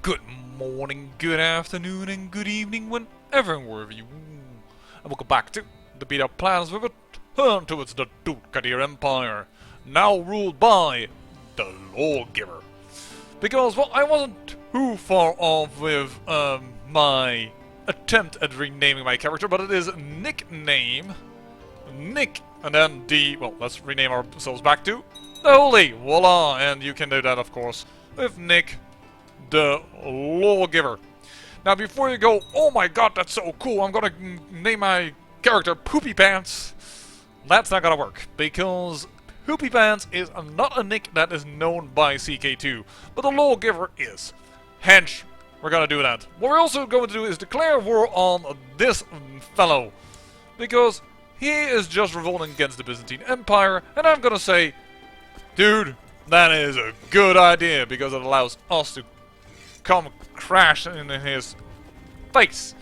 Good morning, good afternoon, and good evening, whenever and wherever you. And welcome back to the beat up plans with a turn towards the Ducadir Empire, now ruled by the Lawgiver. Because, well, I wasn't too far off with my attempt at renaming my character, but it is nickname Nick, and then well, let's rename ourselves back to the Holy. Voila! And you can do that, of course, with Nick the Lawgiver. Now, before you go, oh my god, that's so cool, I'm gonna name my character Poopy Pants. That's not gonna work, because Poopy Pants is not a nick that is known by CK2, but the Lawgiver is. Hence, we're gonna do that. What we're also going to do is declare war on this fellow, because he is just revolting against the Byzantine Empire, and I'm gonna say, dude, that is a good idea, because it allows us to come crash in his face.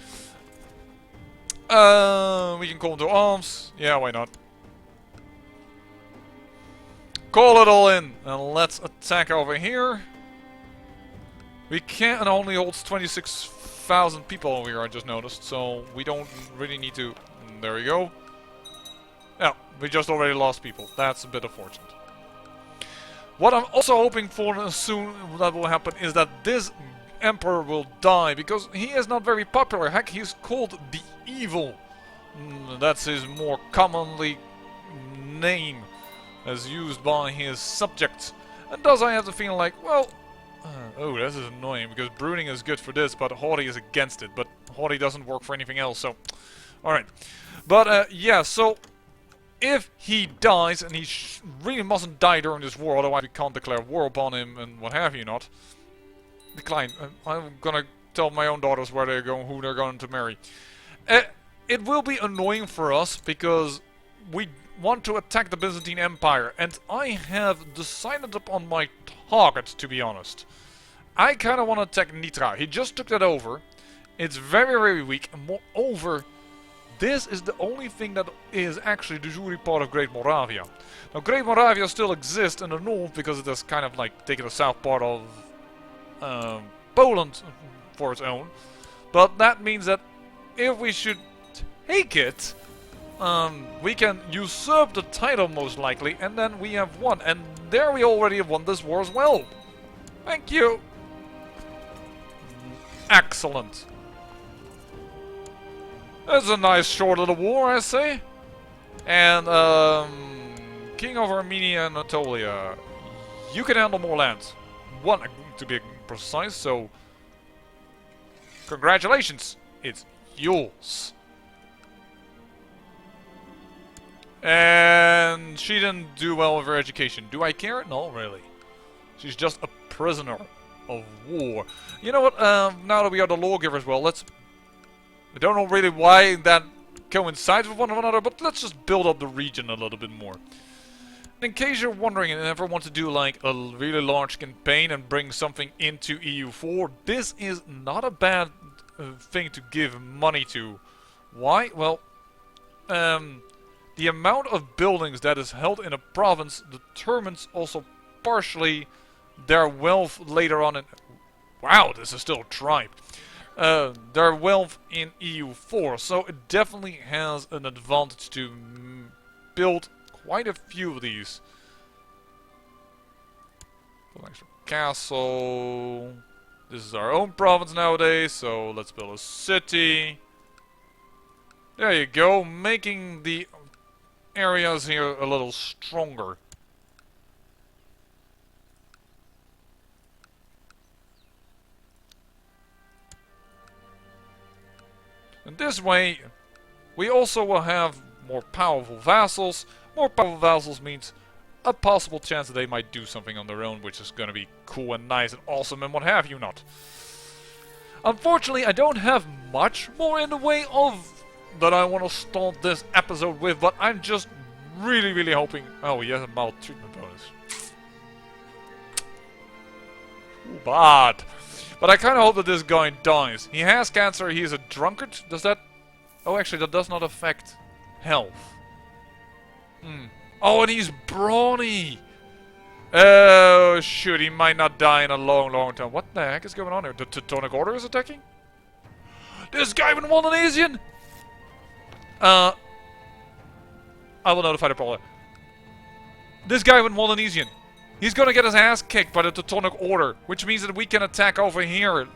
We can call him to arms. Yeah, why not? Call it all in, and let's attack over here. We can't, and only holds 26,000 people over here, I just noticed, so we don't really need to. There we go. Yeah, we just already lost people. That's a bit unfortunate. What I'm also hoping for soon that will happen is that this emperor will die, because he is not very popular. Heck, he's called the Evil. That's his more commonly name as used by his subjects. And thus I have the feeling like, well, oh, this is annoying, because brooding is good for this, but horde is against it. But horde doesn't work for anything else, so alright. But yeah, so if he dies, and he really mustn't die during this war, otherwise we can't declare war upon him and what have you not. Decline. I'm gonna tell my own daughters where they're going, who they're going to marry. It will be annoying for us, because we want to attack the Byzantine Empire, and I have decided upon my target, to be honest. I kinda want to attack Nitra. He just took that over. It's very, very weak, and moreover, this is the only thing that is actually de jure part of Great Moravia. Now, Great Moravia still exists in the north because it has kind of like taken the south part of Poland for its own. But that means that if we should take it, we can usurp the title most likely, and then we have won. And there we already have won this war as well. Thank you. Excellent. That's a nice short little war, I say. And, King of Armenia and Anatolia, you can handle more lands. One, to be precise, so congratulations, it's yours. And she didn't do well with her education. Do I care? No, really. She's just a prisoner of war. You know what, now that we are the Lawgiver as well, I don't know really why that coincides with one another, but let's just build up the region a little bit more. In case you're wondering and ever want to do like a really large campaign and bring something into EU4, this is not a bad thing to give money to. Why? Well, the amount of buildings that is held in a province determines also partially their wealth later on in... Wow, this is still a tribe. Their wealth in EU4, so it definitely has an advantage to build quite a few of these. Extra castle. This is our own province nowadays, so let's build a city. There you go, making the areas here a little stronger. And this way, we also will have more powerful vassals. More powerful vassals means a possible chance that they might do something on their own, which is going to be cool and nice and awesome and what have you not. Unfortunately, I don't have much more in the way of that I want to start this episode with, but I'm just really, really hoping... Oh, he has a maltreatment bonus. Too bad. But I kind of hope that this guy dies. He has cancer, he is a drunkard. Does that... Oh, actually, that does not affect health. Oh, and he's brawny! Oh, shoot, he might not die in a long, long time. What the heck is going on here? The Teutonic Order is attacking? This guy with Melanesian! I will notify the Polar. This guy with Melanesian. He's gonna get his ass kicked by the Teutonic Order, which means that we can attack over here.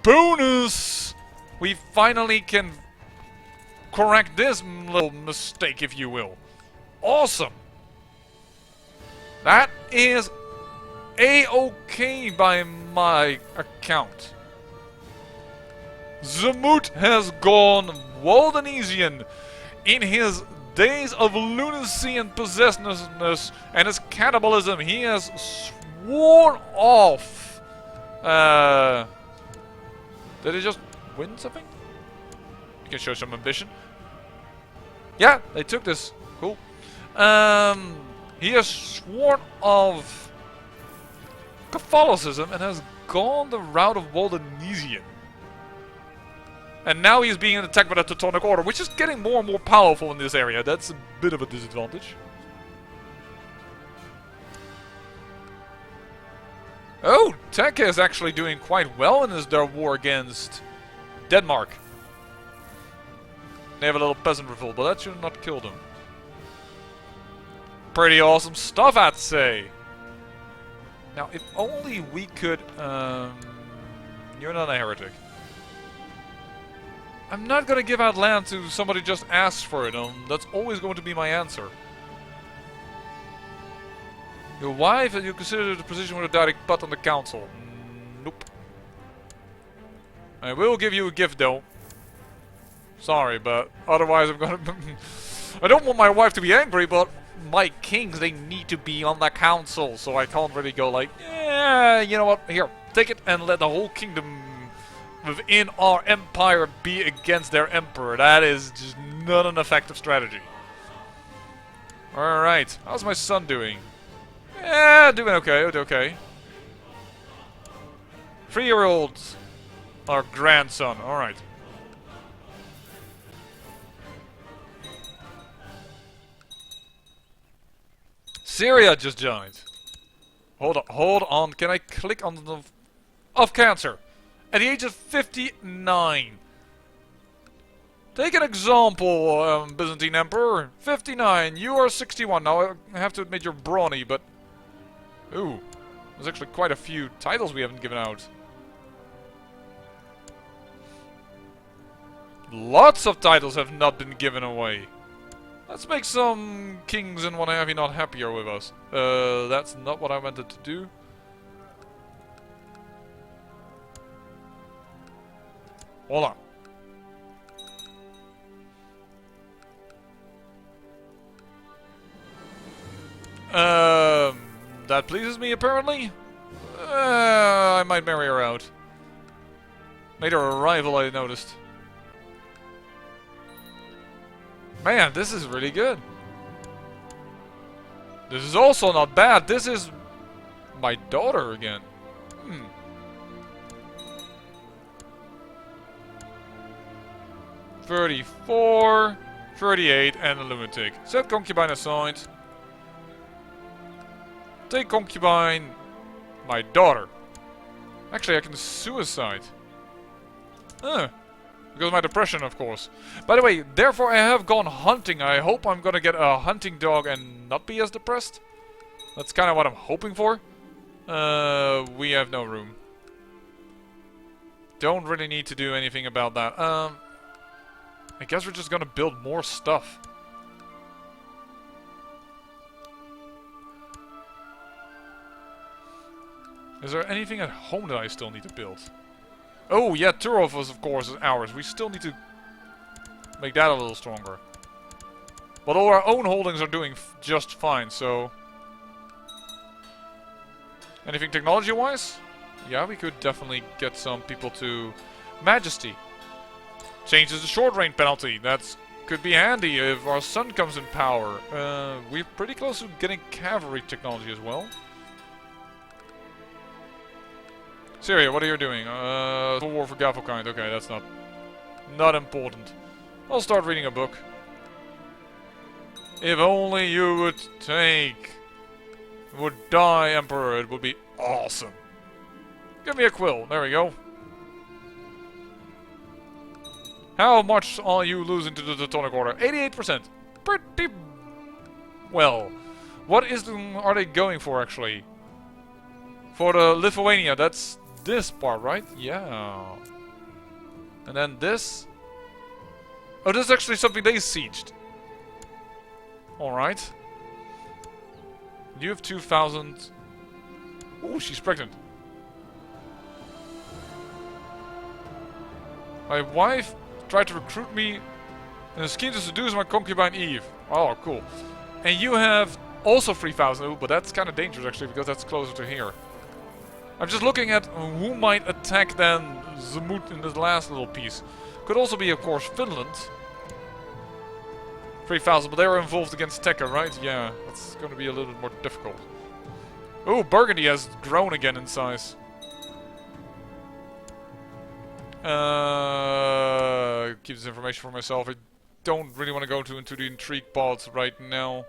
Bonus! We finally can correct this little mistake, if you will. Awesome! That is A-OK by my account. Zamut has gone Waldenesian in his days of lunacy and possessiveness and his cannibalism. He has sworn off. Did he just win something? You can show some ambition. Yeah, they took this. Cool. He has sworn of Catholicism and has gone the route of Waldenesian. And now he's being attacked by the Teutonic Order, which is getting more and more powerful in this area. That's a bit of a disadvantage. Oh, Tech is actually doing quite well in their war against Denmark. They have a little peasant revolt, but that should not kill them. Pretty awesome stuff, I'd say. Now, if only we could... you're not a heretic. I'm not gonna give out land to somebody who just asks for it. That's always going to be my answer. Your wife, and you consider the position with a direct butt on the council? Nope. I will give you a gift, though. Sorry, but otherwise I'm gonna... I don't want my wife to be angry, but my kings, they need to be on the council, so I can't really go like, yeah, you know what, here, take it and let the whole kingdom within our empire be against their emperor. That is just not an effective strategy. Alright, how's my son doing? Yeah, doing okay, okay. 3-year-old, our grandson, alright. Syria just joined. Hold on, can I click on the... Of cancer. At the age of 59. Take an example, Byzantine Emperor. 59, you are 61. Now, I have to admit you're brawny, but... Ooh, there's actually quite a few titles we haven't given out. Lots of titles have not been given away. Let's make some kings and what have you not happier with us. That's not what I wanted to do. Hold on. That pleases me apparently. I might marry her out. Made her a rival, I noticed. Man, this is really good. This is also not bad. This is my daughter again. 34, 38, and a lunatic. Set concubine aside. Take concubine, my daughter. Actually, I can suicide. Because of my depression, of course. By the way, therefore I have gone hunting. I hope I'm gonna get a hunting dog and not be as depressed. That's kind of what I'm hoping for. We have no room. Don't really need to do anything about that. I guess we're just gonna build more stuff. Is there anything at home that I still need to build? Oh yeah, Turov of course is ours. We still need to make that a little stronger. But all our own holdings are doing just fine, so... Anything technology-wise? Yeah, we could definitely get some people to Majesty. Changes the short range penalty. That could be handy if our son comes in power. We're pretty close to getting cavalry technology as well. Syria, what are you doing? Full war for Gavelkind. Okay, that's not important. I'll start reading a book. If only you would take would die, Emperor. It would be awesome. Give me a quill. There we go. How much are you losing to the Teutonic Order? 88%. Pretty well. What are they going for, actually? For the Lithuania, that's this part, right? Yeah. And then this. Oh, this is actually something they sieged. Alright. You have 2,000. Oh, she's pregnant. My wife tried to recruit me and is keen to seduce my concubine Eve. Oh, cool. And you have also 3,000. Ooh, but that's kind of dangerous actually, because that's closer to here. I'm just looking at who might attack then Zemut in this last little piece. Could also be, of course, Finland. 3,000, but they were involved against Tekka, right? Yeah, that's going to be a little bit more difficult. Ooh, Burgundy has grown again in size. Keep this information for myself. I don't really want to go into the intrigue pods right now.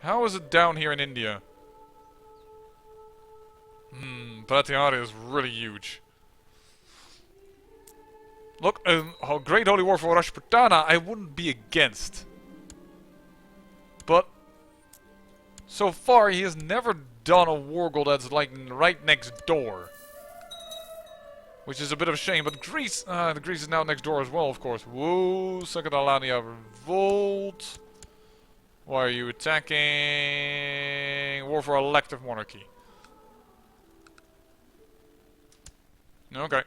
How is it down here in India? Palatinate is really huge. Look, a great holy war for Rashputana I wouldn't be against. But so far he has never done a war goal that's like right next door. Which is a bit of a shame, but Greece, Greece is now next door as well, of course. Whoa, Second Alania revolt. Why are you attacking? War for elective monarchy. Okay.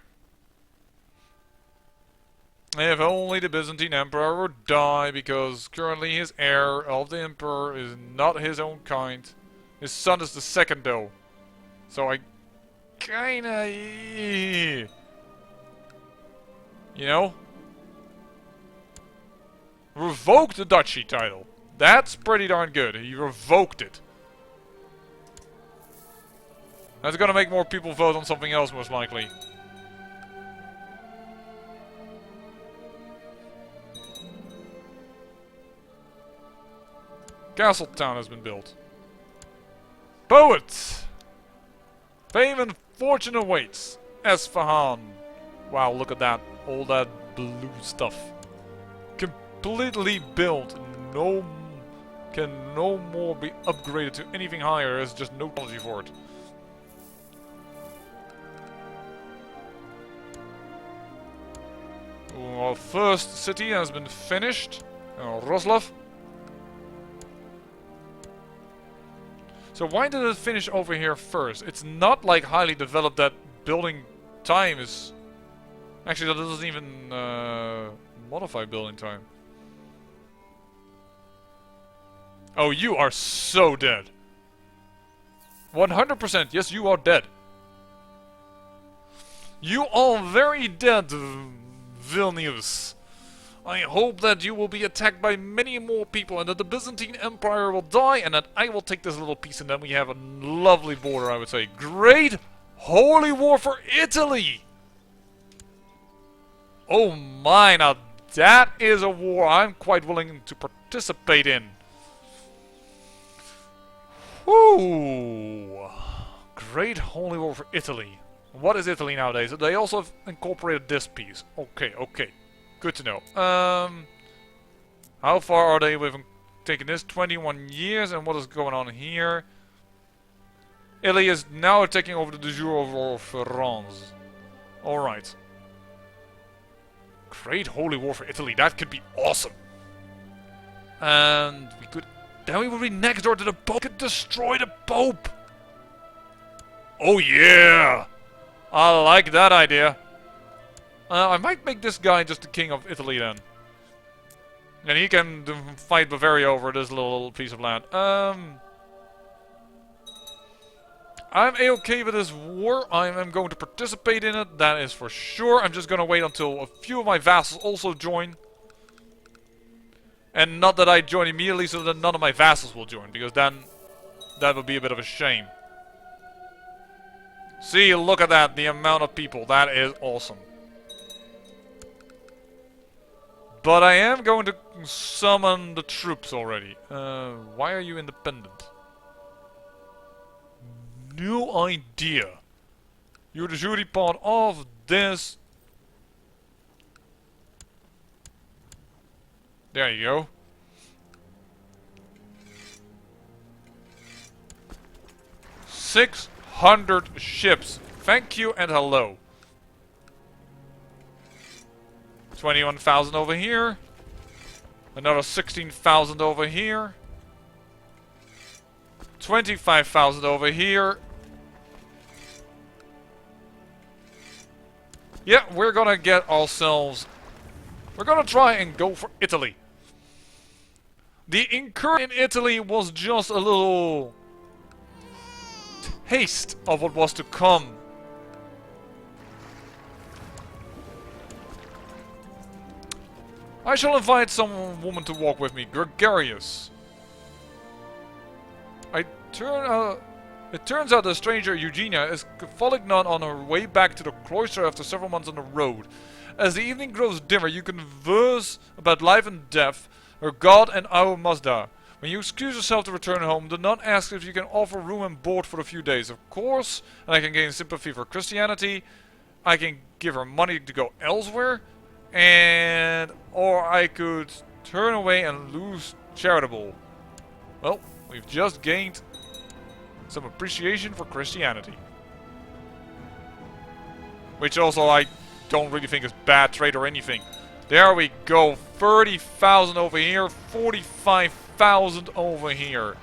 If only the Byzantine Emperor would die, because currently his heir of the Emperor is not his own kind. His son is the second though. So I kinda... You know? Revoke the duchy title. That's pretty darn good. He revoked it. That's gonna make more people vote on something else, most likely. Castle town has been built. Poet! Fame and fortune awaits. Esfahan. Wow, look at that. All that blue stuff. Completely built. Can no more be upgraded to anything higher. There's just no technology for it. Our first city has been finished. Roslav. So why did it finish over here first? It's not like highly developed that building time is... Actually, that doesn't even modify building time. Oh, you are so dead. 100%, yes, you are dead. You are very dead, Vilnius. I hope that you will be attacked by many more people and that the Byzantine Empire will die and that I will take this little piece and then we have a lovely border, I would say. Great Holy War for Italy! Oh my, now that is a war I'm quite willing to participate in. Whoo! Great Holy War for Italy. What is Italy nowadays? They also have incorporated this piece. Okay, okay. Good to know. How far are they with taking this? 21 years, and what is going on here? Italy is now taking over the de jure of France. Alright. Great Holy War for Italy. That could be awesome. And we could... Then we would be next door to the Pope. We could destroy the Pope. Oh yeah! I like that idea. I might make this guy just the king of Italy then. And he can fight Bavaria over this little piece of land. I'm a-okay with this war. I am going to participate in it, that is for sure. I'm just going to wait until a few of my vassals also join. And not that I join immediately so that none of my vassals will join, because then that would be a bit of a shame. See, look at that, the amount of people. That is awesome. But I am going to summon the troops already. Why are you independent? no idea. You're the jury part of this. There you go. $600 ships. Thank you and hello. 21,000 over here. Another 16,000 over here. 25,000 over here. Yeah, we're gonna get ourselves... We're gonna try and go for Italy. The incursion in Italy was just a little... taste of what was to come. I shall invite some woman to walk with me, gregarious. It turns out the stranger Eugenia is a Catholic nun on her way back to the cloister after several months on the road. As the evening grows dimmer, you converse about life and death, her God and our Mazda. When you excuse yourself to return home, the nun asks if you can offer room and board for a few days. Of course, and I can gain sympathy for Christianity. I can give her money to go elsewhere. Or I could turn away and lose charitable. Well, we've just gained some appreciation for Christianity. Which also I don't really think is bad trade or anything. There we go. 30,000 over here. 45,000 over here.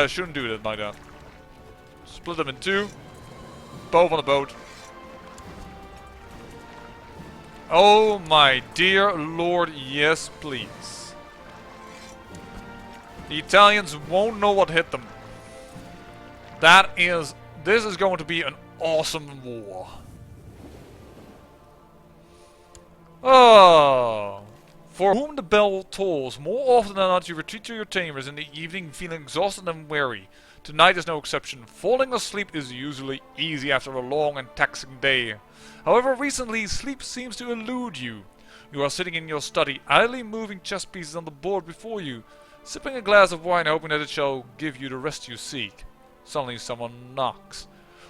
Shouldn't do that like that. Split them in two. Both on the boat. Oh my dear Lord, yes please. The Italians won't know what hit them. This is going to be an awesome war. Oh. For whom the bell tolls, more often than not you retreat to your chambers in the evening feeling exhausted and weary. Tonight is no exception. Falling asleep is usually easy after a long and taxing day. However, recently sleep seems to elude you. You are sitting in your study, idly moving chess pieces on the board before you, sipping a glass of wine hoping that it shall give you the rest you seek. Suddenly someone knocks.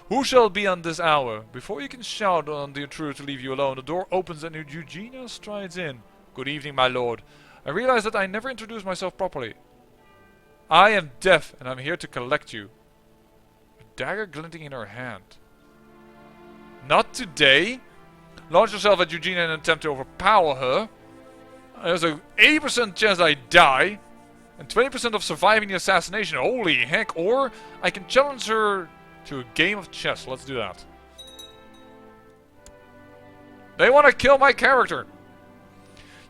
Who shall be on this hour? Before you can shout on the intruder to leave you alone, the door opens and Eugenia strides in. Good evening, my lord. I realize that I never introduced myself properly. I am deaf and I'm here to collect you. A dagger glinting in her hand. Not today. Launch yourself at Eugenia in an attempt to overpower her. There's a 80% chance I die. And 20% of surviving the assassination. Holy heck. Or I can challenge her to a game of chess. Let's do that. They want to kill my character.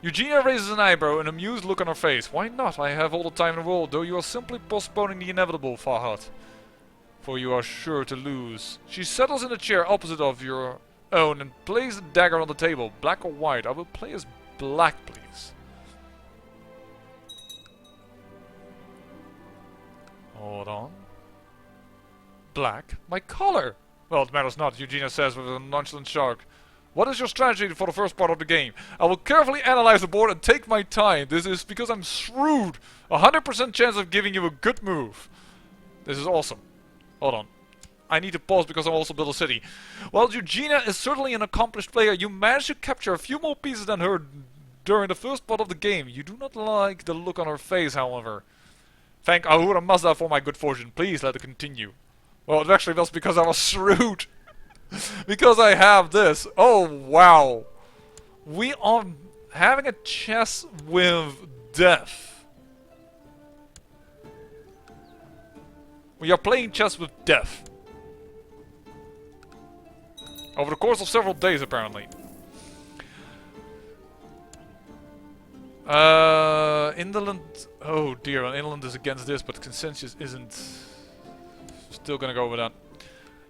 Eugenia raises an eyebrow, an amused look on her face. Why not? I have all the time in the world, though you are simply postponing the inevitable, Farhat. For you are sure to lose. She settles in a chair opposite of your own and plays the dagger on the table. Black or white? I will play as black, please. Hold on. Black? My color! Well, it matters not, Eugenia says with a nonchalant shark. What is your strategy for the first part of the game? I will carefully analyze the board and take my time. This is because I'm shrewd. 100% chance of giving you a good move. This is awesome. Hold on. I need to pause because I also built a city. While Eugenia is certainly an accomplished player, you managed to capture a few more pieces than her during the first part of the game. You do not like the look on her face, however. Thank Ahura Mazda for my good fortune. Please let it continue. Well, it actually was because I was shrewd. Because I have this. Oh, wow. We are having a chess with death. We are playing chess with death. Over the course of several days, apparently. Inland... Oh dear, Inland is against this, but consensus isn't... Still gonna go with that.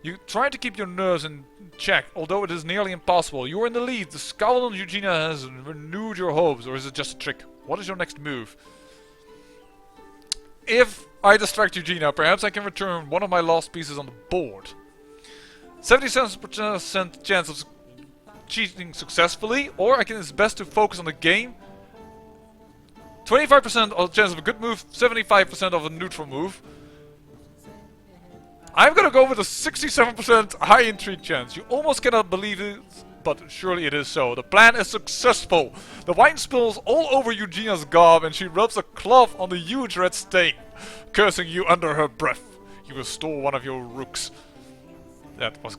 You try to keep your nerves in check, although it is nearly impossible. You are in the lead. The scowl on Eugenia has renewed your hopes, or is it just a trick? What is your next move? If I distract Eugenia, perhaps I can return one of my lost pieces on the board. 77% chance of cheating successfully, or I can it's best to focus on the game. 25% of chance of a good move, 75% of a neutral move. I'm gonna go with a 67% high intrigue chance. You almost cannot believe it, but surely it is so. The plan is successful. The wine spills all over Eugenia's garb and she rubs a cloth on the huge red stain, cursing you under her breath. You will store one of your rooks. That was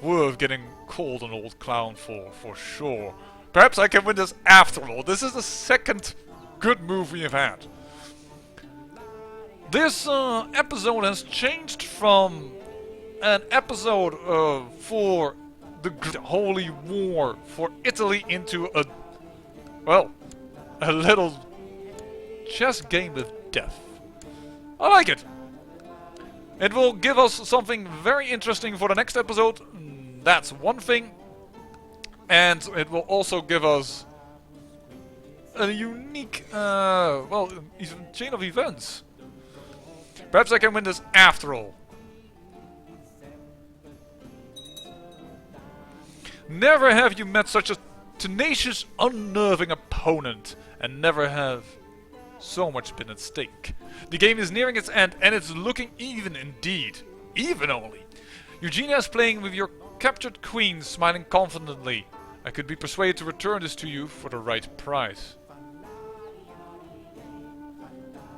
worth getting called an old clown for sure. Perhaps I can win this after all. This is the second good move we have had. This episode has changed from an episode for the Holy War for Italy into a little chess game with death. I like it. It will give us something very interesting for the next episode. That's one thing. And it will also give us a unique, chain of events. Perhaps I can win this after all. Never have you met such a tenacious, unnerving opponent, and never have so much been at stake. The game is nearing its end, and it's looking even indeed. Even only. Eugenia is playing with your captured queen, smiling confidently. I could be persuaded to return this to you for the right price.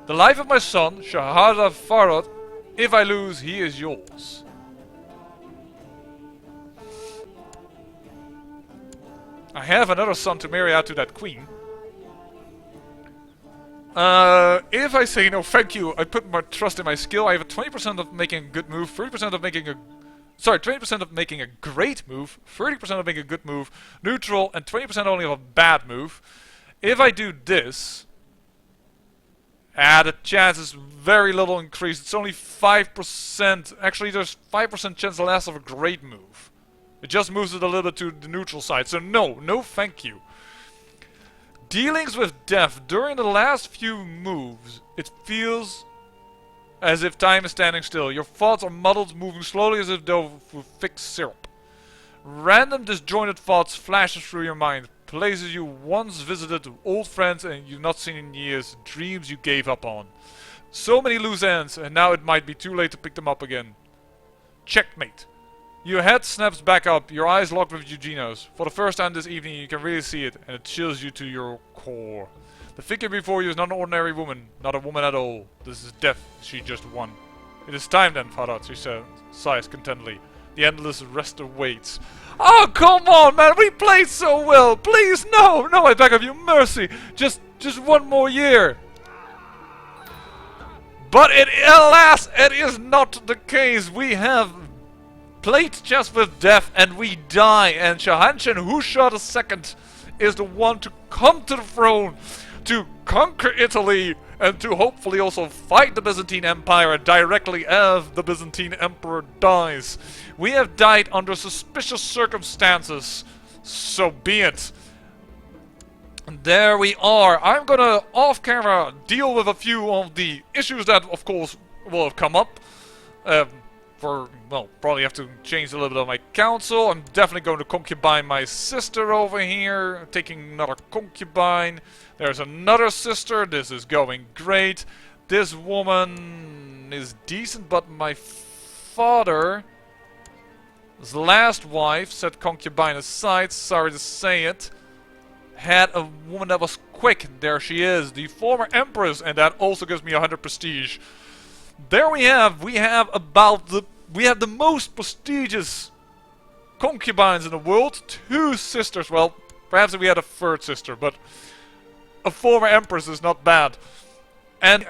The life of my son, Shahada Farad, if I lose, he is yours. I have another son to marry out to that queen. If I say no thank you, I put my trust in my skill. I have a 20% of making a good move, 30% of making a... Sorry, 20% of making a great move, 30% of making a good move, neutral, and 20% only of a bad move. If I do this... the chance is very little increased. It's only 5%. Actually, there's 5% chance less of a great move. It just moves it a little bit to the neutral side. So no thank you. Dealings with death. During the last few moves, it feels as if time is standing still. Your thoughts are muddled, moving slowly as if though with thick syrup. Random disjointed thoughts flashes through your mind. Places you once visited, old friends and you've not seen in years, dreams you gave up on. So many loose ends, and now it might be too late to pick them up again. Checkmate. Your head snaps back up, your eyes locked with Eugenia's. For the first time this evening you can really see it, and it chills you to your core. The figure before you is not an ordinary woman, not a woman at all. This is death she just won. It is time then, Farad, she said, sighs contentedly. The endless rest awaits. Oh, come on, man! We played so well! Please, no! No, I beg of you, mercy! Just one more year! But alas, it is not the case. We have played chess with death and we die. And Shahanshan Husha II is the one to come to the throne, to conquer Italy, and to hopefully also fight the Byzantine Empire directly as the Byzantine Emperor dies. We have died under suspicious circumstances, so be it. And there we are. I'm gonna, off camera, deal with a few of the issues that, of course, will have come up. Probably have to change a little bit of my council. I'm definitely going to concubine my sister over here. Taking another concubine. There's another sister. This is going great. This woman is decent, but my father, his last wife, set concubine aside, sorry to say it, had a woman that was quick. There she is, the former empress, and that also gives me 100 prestige. There we have the most prestigious concubines in the world. 2 sisters. Well, perhaps if we had a 3rd sister, but a former empress is not bad. And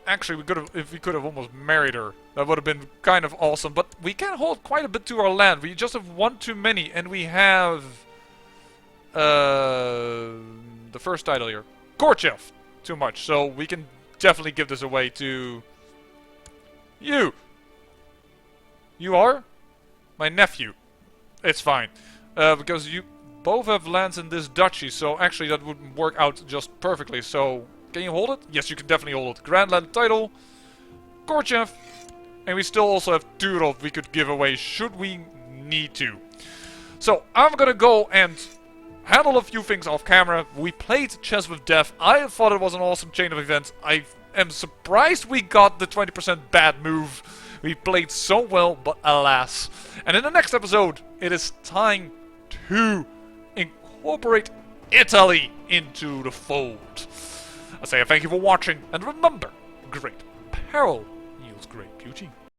actually, if we could have almost married her, that would have been kind of awesome. But we can hold quite a bit to our land. We just have one too many, and we have the first title here, Gorchev, too much. So we can definitely give this away to you. You are my nephew. It's fine, because you both have lands in this duchy. So actually, that would work out just perfectly. So. Can you hold it? Yes, you can definitely hold it. Grand Land title, Gorchev, and we still also have Turov we could give away should we need to. So I'm gonna go and handle a few things off camera. We played chess with death. I thought it was an awesome chain of events. I am surprised we got the 20% bad move We played so well, but alas. And in the next episode, it is time to incorporate Italy into the fold. I say thank you for watching, and remember, great peril yields great beauty.